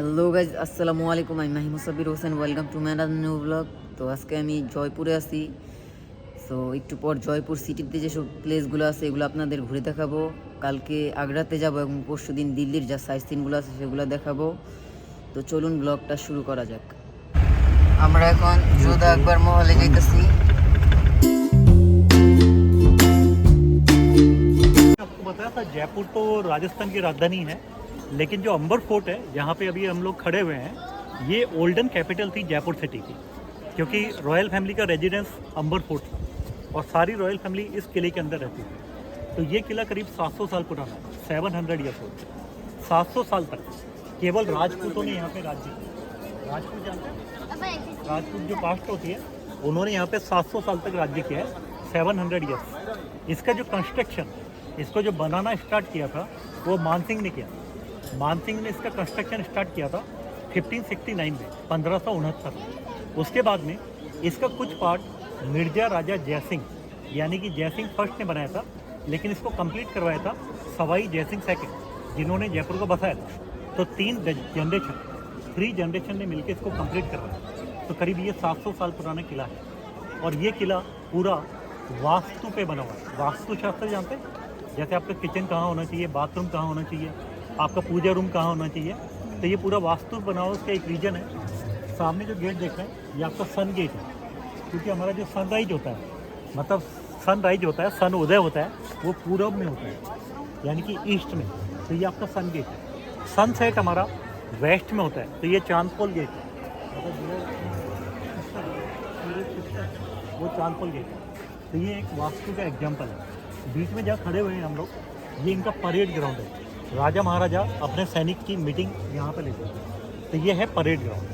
Hello guys, আসসালামু আলাইকুম। আমি Mahi Musabbir Hossain, welcome to my another new blog. তো আজকে আমি জয়পুরে আছি। সো একটু পর জয়পুর সিটিতে যেসব প্লেসগুলো আছে এগুলো আপনাদের ঘুরে দেখাবো। কালকে আগ্রাতে যাব এবং পরশু দিন দিল্লির যা সাইট সিনগুলো আছে সেগুলো দেখাবো। তো চলুন ব্লগটা শুরু করা যাক। আমরা এখন যোধা আকবর মহলে যাইতেছি। आपको बताया था जयपुर तो राजस्थान की राजधानी है, लेकिन जो अंबर फोर्ट है जहाँ पे अभी हम लोग खड़े हुए हैं, ये ओल्डन कैपिटल थी जयपुर सिटी की, क्योंकि रॉयल फैमिली का रेजिडेंस अंबर फोर्ट था और सारी रॉयल फैमिली इस किले के अंदर रहती थी। तो ये किला करीब 700 साल पुराना है, 700 ईयर्स ओल्ड। 700 साल तक केवल राजपूतों ने यहाँ पे राज्य किया। राजपूत जानते हैं, राजपूत जो कास्ट होती है उन्होंने यहाँ पे 700 साल तक राज्य किया है, 700 ईयर्स। इसका जो कंस्ट्रक्शन, इसको जो बनाना स्टार्ट किया था वो मानसिंह ने किया। मानसिंह ने इसका कंस्ट्रक्शन स्टार्ट किया था 1569 में, 1569 में। उसके बाद में इसका कुछ पार्ट मिर्जा राजा जयसिंह यानी कि जयसिंह फर्स्ट ने बनाया था, लेकिन इसको कंप्लीट करवाया था सवाई जयसिंह सेकंड, जिन्होंने जयपुर को बसाया था। तो 3 जनरेशन ने मिलकर इसको कंप्लीट करवाया। तो करीब ये 700 साल पुराना किला है और ये किला पूरा वास्तु पे बना हुआ है। वास्तुशास्त्र जानते हैं, जैसे आपका किचन कहाँ होना चाहिए, बाथरूम कहाँ होना चाहिए, आपका पूजा रूम कहाँ होना चाहिए, तो ये पूरा वास्तु बना हुआ उसका एक रीजन है। सामने जो गेट देख रहे हैं ये आपका सन गेट है, क्योंकि हमारा जो सनराइज होता है, मतलब सनराइज होता है, सन उदय होता है, वो पूरब में होता है यानी कि ईस्ट में। तो ये आपका सन गेट है। सनसेट हमारा वेस्ट में होता है, तो ये चांदपोल गेट है, मतलब वो चांदपोल गेट है। तो ये एक वास्तु का एग्जाम्पल है। बीच में जहाँ खड़े हुए हैं हम लोग, ये इनका परेड ग्राउंड है। राजा महाराजा अपने सैनिक की मीटिंग यहाँ पे लेते हैं, तो ये है परेड ग्राउंड।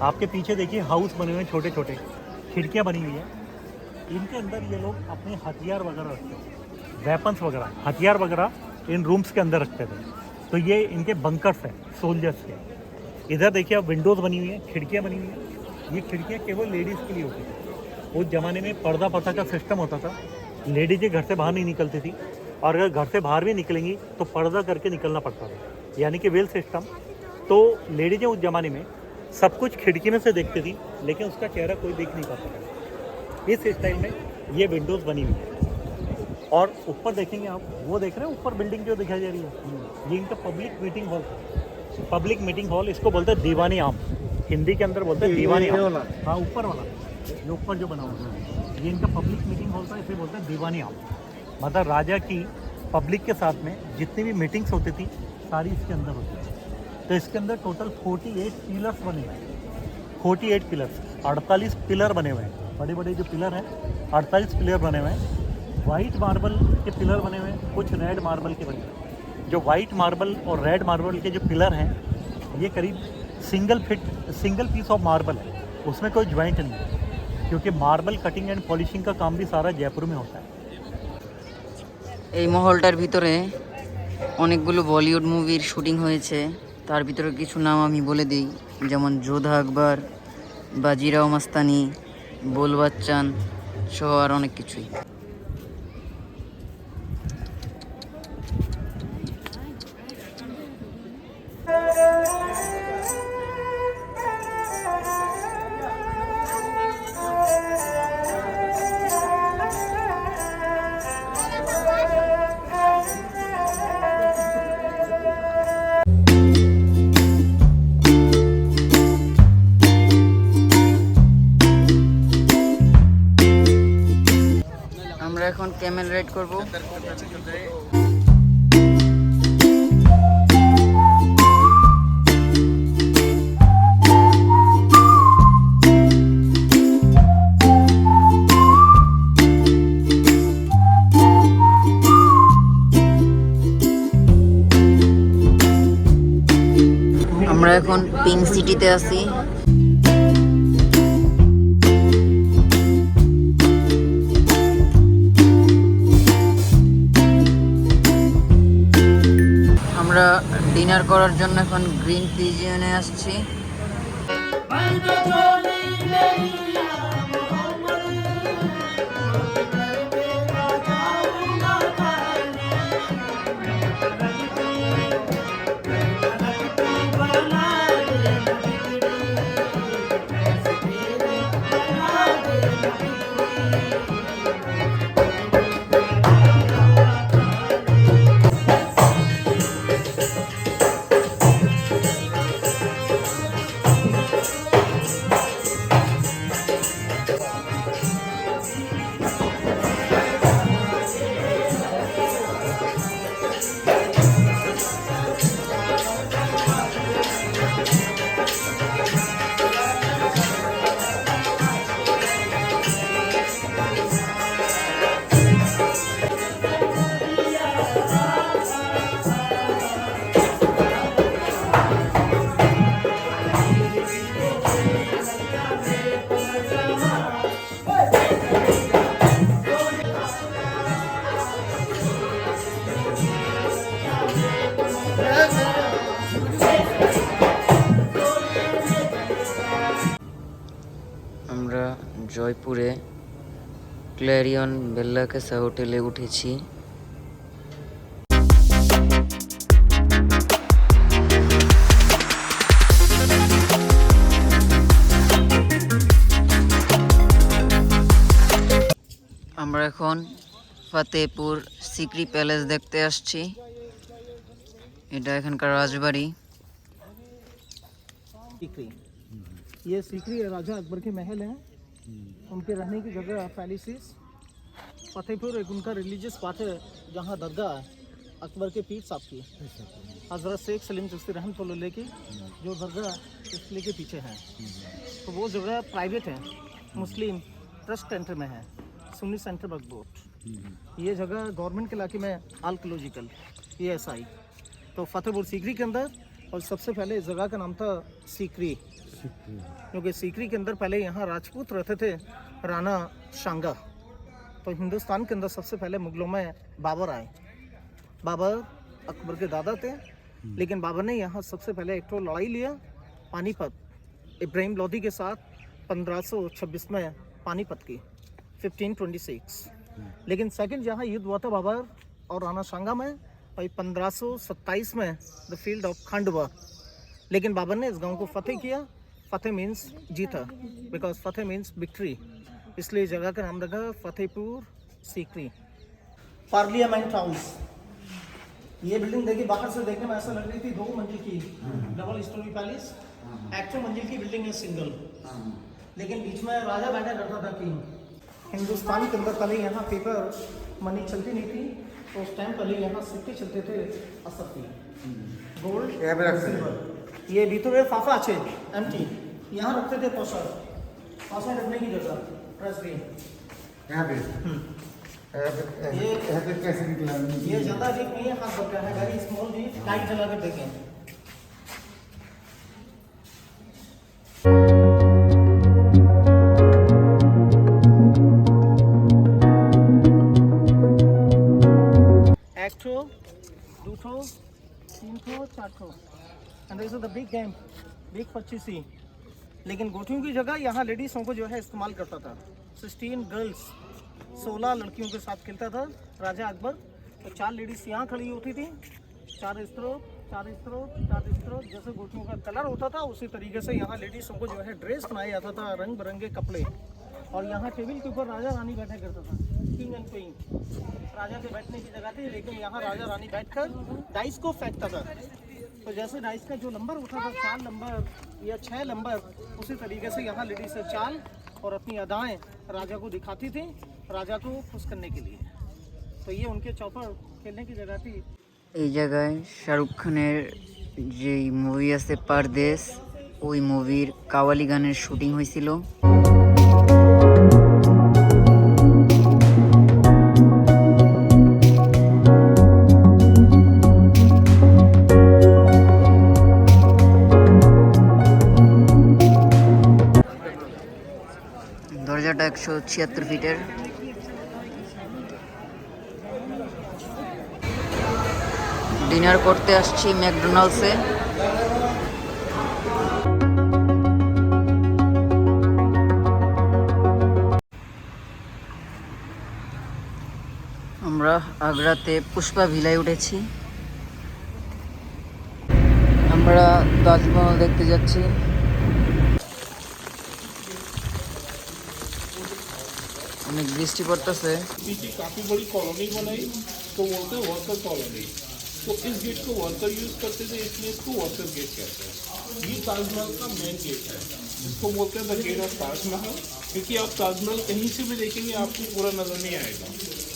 आपके पीछे देखिए हाउस बने हुए हैं, छोटे छोटे खिड़कियाँ बनी हुई हैं। इनके अंदर ये लोग अपने हथियार वगैरह रखते हैं, वेपन्स वगैरह, हथियार वगैरह इन रूम्स के अंदर रखते थे। तो ये इनके बंकर्स हैं सोल्जर्स के। इधर देखिए आप विंडोज़ बनी हुई हैं, खिड़कियाँ बनी हुई हैं। ये खिड़कियाँ केवल लेडीज़ के लिए होती थी। उस ज़माने में पर्दा प्रथा का सिस्टम होता था, लेडीज़ें घर से बाहर नहीं निकलती थी, और अगर घर से बाहर भी निकलेंगी तो पर्दा करके निकलना पड़ता था, यानी कि वेल सिस्टम। तो लेडीज़ें उस ज़माने में सब कुछ खिड़की में से देखती थी, लेकिन उसका चेहरा कोई देख नहीं पाता था। इस स्टाइल में ये विंडोज़ बनी हुई है। और ऊपर देखेंगे आप, वो देख रहे हैं ऊपर बिल्डिंग जो दिखाई जा रही है, ये इनका पब्लिक मीटिंग हॉल था। पब्लिक मीटिंग हॉल इसको बोलते हैं दीवानी आम, हिंदी के अंदर बोलते हैं दीवानी आम। हाँ, ऊपर वाला, ये ऊपर जो बना हुआ है ये इनका पब्लिक मीटिंग हॉल था, इसे बोलते हैं दीवानी आम। मतलब राजा की पब्लिक के साथ में जितनी भी मीटिंग्स होती थी सारी इसके अंदर होती थी। तो इसके अंदर टोटल 48 पिलर्स बने हुए हैं। 48 पिलर्स, 48 पिलर बने हुए हैं। बड़े बड़े जो पिलर हैं 48 पिलर बने हुए हैं। वाइट मार्बल के पिलर बने हुए हैं, कुछ रेड मार्बल के बने हुए हैं। जो वाइट मार्बल और रेड मार्बल के जो पिलर हैं ये करीब सिंगल पीस ऑफ मार्बल है, उसमें कोई ज्वाइंट नहीं है, क्योंकि मार्बल कटिंग एंड पॉलिशिंग का काम भी सारा जयपुर में होता है। এই মহলটার ভিতরে অনেকগুলো বলিউড মুভির শুটিং হয়েছে। তার ভিতরে কিছু নাম আমি বলে দিই, যেমন যোধা আকবর, বাজিরাও মাস্তানি, বোল বাচ্চান সহ আর অনেক কিছুই। আমরা এখন ক্যামেল রাইড করব। আমরা এখন পিঙ্ক সিটিতে আছি। আমরা ডিনার করার জন্য এখন গ্রিন পিজিয়নে আসছি। জয়পুরে ক্ল্যারিয়ন বেল্লাকেসা হোটেলে উঠেছি। আমরা এখন ফতেপুর সিকরি প্যালেস দেখতে আসছি। এটা এখানকার রাজবাড়ি। सीकरी, ये सीकरी राजा अकबर के महल हैं, उनके रहने की जगह पैलेसेस। फतेहपुर एक उनका रिलीजियस पार्ट है जहाँ दरगाह है अकबर के पीर साहब की, हज़रत शेख सलीम चिश्ती रहमतुल्लाह की जो दरगाह इस किले के पीछे है। तो वो जगह प्राइवेट है, मुस्लिम ट्रस्ट सेंटर में है, सुन्नी सेंटर बगबोट। ये जगह गवर्नमेंट के इलाके में आर्कियोलॉजिकल ESI। तो फतेहपुर सीकरी के अंदर, और सबसे पहले इस जगह का नाम था सीकरी, क्योंकि सीकरी के अंदर पहले यहाँ राजपूत रहते थे, राणा शांगा। तो हिंदुस्तान के अंदर सबसे पहले मुगलों में बाबर आए। बाबर अकबर के दादा थे, लेकिन बाबर ने यहाँ सबसे पहले एक तो लड़ाई लिया पानीपत इब्राहिम लोधी के साथ 1526 में पानीपत की 1526। लेकिन सेकंड यहाँ युद्ध हुआ था बाबर और राणा शांगा में, और 1527 में द फील्ड ऑफ खंडवा। लेकिन बाबर ने इस गांव को फतेह किया। फतेह मीन्स जीता, बिकॉज फतेह मीन्स विक्ट्री, इसलिए जगह का नाम रखा फतेहपुर सीकरी। पार्लियामेंट हाउस, ये बिल्डिंग देखिए बाहर से देखने में ऐसा लग रही थी 2 मंजिल की डबल स्टोरी पैलेस, एक्चुअल मंजिल की बिल्डिंग है सिंगल, लेकिन बीच में राजा बैठा करता था किंग। हिंदुस्तान के अंदर पहले यहाँ पेपर मनी चलती नहीं थी, तो उस टाइम पहले यहाँ सिक्के चलते थे असफी, गोल्ड सिल्वर। ये भीतर फाफा अच्छे एम्प्टी, यहाँ रखते थे पौसा रखने की जगह ट्रेजरी। यहाँ पे कैसे निकला? ये ज़्यादा डीप नहीं है, हाथ बच्चा है, वेरी स्मॉल डीप। लाइट जला कर देखें। एक ठो, 2 ठो, 3 ठो, 4 ठो, and this is the big game, big pachisi. लेकिन गोटियों की जगह यहाँ लेडीज़ों को जो है इस्तेमाल करता था। 16 गर्ल्स, 16 लड़कियों के साथ खेलता था राजा अकबर। तो 4 लेडीज़ यहाँ खड़ी होती थी, 4 स्त्रोत, 4 स्त्रोत, 4 स्त्रोत। जैसे गोटियों का कलर होता था उसी तरीके से यहाँ लेडीज़ों को जो है ड्रेस बनाया जाता था, रंग बिरंगे कपड़े। और यहाँ टेबल के ऊपर राजा रानी बैठा करता था, किंग एंड क्वीन। राजा के बैठने की जगह थी, लेकिन यहाँ राजा रानी बैठकर डाइस को फेंकता था। तो जैसे डाइस का जो नंबर उठा था, 4 नंबर या 6 नंबर, उसी तरीके से यहाँ लेडीज से चाल और अपनी अदाएं राजा को दिखाती थी, राजा को खुश करने के लिए। तो ये उनके चौपर खेलने की जगह थी। এই জায়গায় শাহরুখ খানের যে মুভি আছে পারদেশ, ওই মুভির কাওয়ালি গানের শুটিং হয়েছিল। দরজাটা 176 ফিটের। ডিনার করতে আসছি ম্যাকডোনাল্ডসে। আমরা আগ্রাতে পুষ্পা ভিলায় উঠেছি। আমরা তাজমহল দেখতে যাচ্ছি। অনেক বৃষ্টি পড়তেছে। पीछे काफ़ी बड़ी कॉलोनी बनाई तो बोलते हैं वर्कर कॉलोनी। तो इस गेट को वर्कर यूज़ करते थे, इसलिए इसको वर्कर गेट कहते हैं। ये ताजमहल का मेन गेट है, इसको बोलते हैं द गेट ऑफ ताजमहल, क्योंकि आप ताजमहल कहीं से भी देखेंगे आपको पूरा नज़र नहीं आएगा।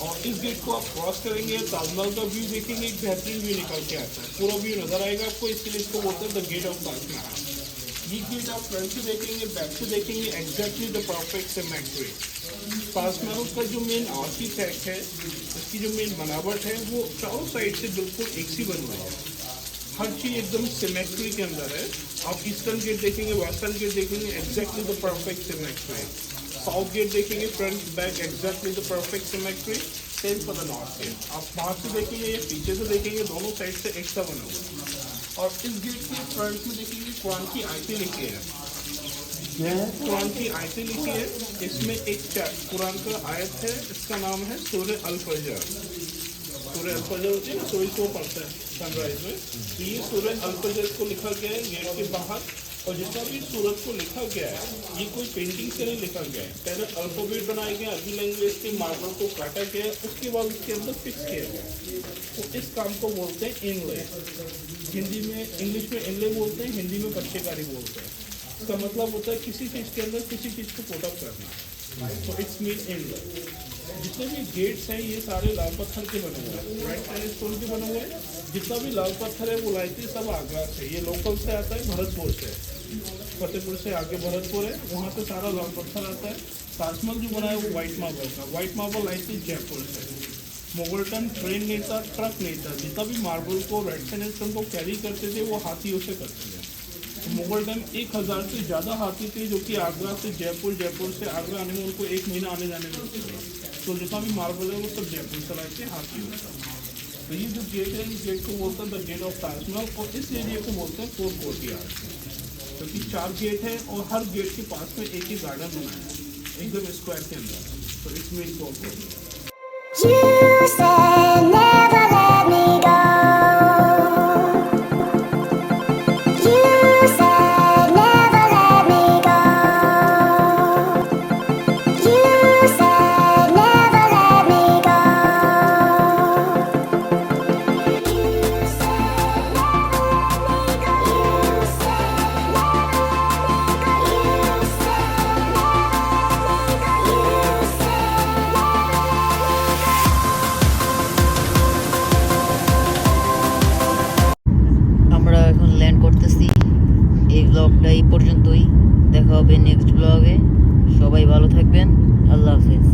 और इस गेट को आप क्रॉस करेंगे, ताजमहल का व्यू देखेंगे, एक बेहतरीन व्यू निकल के आता है, पूरा व्यू नज़र आएगा आपको, इसलिए इसको बोलते हैं द गेट ऑफ ताजमहल। ये गेट आप फ्रंट से देखेंगे, बैक से देखेंगे, exactly the perfect symmetry. Taj Mahal का जो मेन आर्किटेक्ट है, उसकी जो मेन बनावट है, वो चारों साइड से बिल्कुल एक सी बन रही है। हर चीज़ एकदम सिमेट्री के अंदर है। आप ईस्टर्न गेट देखेंगे, वेस्टर्न गेट देखेंगे, exactly the perfect symmetry. South gate देखेंगे, front back exactly the perfect symmetry. Same for the north gate. आप बाहर से देखेंगे या पीछे से देखेंगे, दोनों साइड से एक सा बना हुआ है। और इस गेट के फ्रंट में देखेंगे कुरान की आयतें लिखी है। क्या है? कुरान की आयतें लिखी है। इसमें एक कुरान का आयत है, इसका नाम है सूरह अल फजर। सूरह अल फजर होती है ना, सूरज को पढ़ते हैं सनराइज में, तो ये सूरह अल फजर को लिखा गया है गेट के बाहर। और जितना भी सूरज को लिखा गया है ये कोई पेंटिंग से नहीं लिखा गया है। पहले अल्फाबेट बनाए गए अरबी लैंग्वेज के, मार्बल को काटा गया है, उसके बाद उसके अंदर फिक्स किया गया है। तो इस काम को बोलते हैं इनले। हिंदी में, इंग्लिश में इनले बोलते हैं, हिंदी में पट्टेकारी बोलते हैं। इसका मतलब होता है किसी चीज़ के अंदर किसी चीज़ को कोट अप करना। तो इट्स मीन इनले। जितने भी गेट्स हैं ये सारे लाल पत्थर के बने हुए हैं, राइट सैंडस्टोन के बने हुए हैं। जितना भी लाल पत्थर है वो लाइती सब आगरा से, ये लोकल से आता है, भरतपुर से, फतेहपुर से आगे भरतपुर है, वहाँ से सारा लाल पत्थर आता है। ताजमहल जो बना है वो वाइट मार्बल का, वाइट मार्बल आई थी जयपुर से। मोगलटन ट्रेन नहीं था, ट्रक नहीं था, जितना भी मार्बल को, रेड सैंडस्टोन को कैरी करते थे वो हाथियों से करते थे। तो मुगल टाइम 1000 से ज़्यादा हाथी थे जो कि आगरा से जयपुर, जयपुर से आगरा आने में उनको 1 महीना आने जाने में लगते थे। तो जितना भी मार्बल है वो सब जयपुर से लाए थे हाथी होता। तो ये जो गेट है, इस गेट को बोलते हैं द गेट ऑफ ताजमहल, और इस एरिया को बोलते हैं फोर्ट कोर्टयार्ड। क्योंकि 4 गेट हैं और हर गेट के पास में एक ही गार्डन बना है एकदम स्क्वायर के अंदर। तो इसमें एक fort courtyard. You said never let me go. You said never let me go. You said never let me go. You said never let me go. You said never let me go. You said never let me go. You said আমরা এখন land করতেছি। এই ব্লগটা এই পর্যন্তই, দেখা হবে next ব্লগে। সবাই ভালো থাকবেন, আল্লাহ হাফেজ।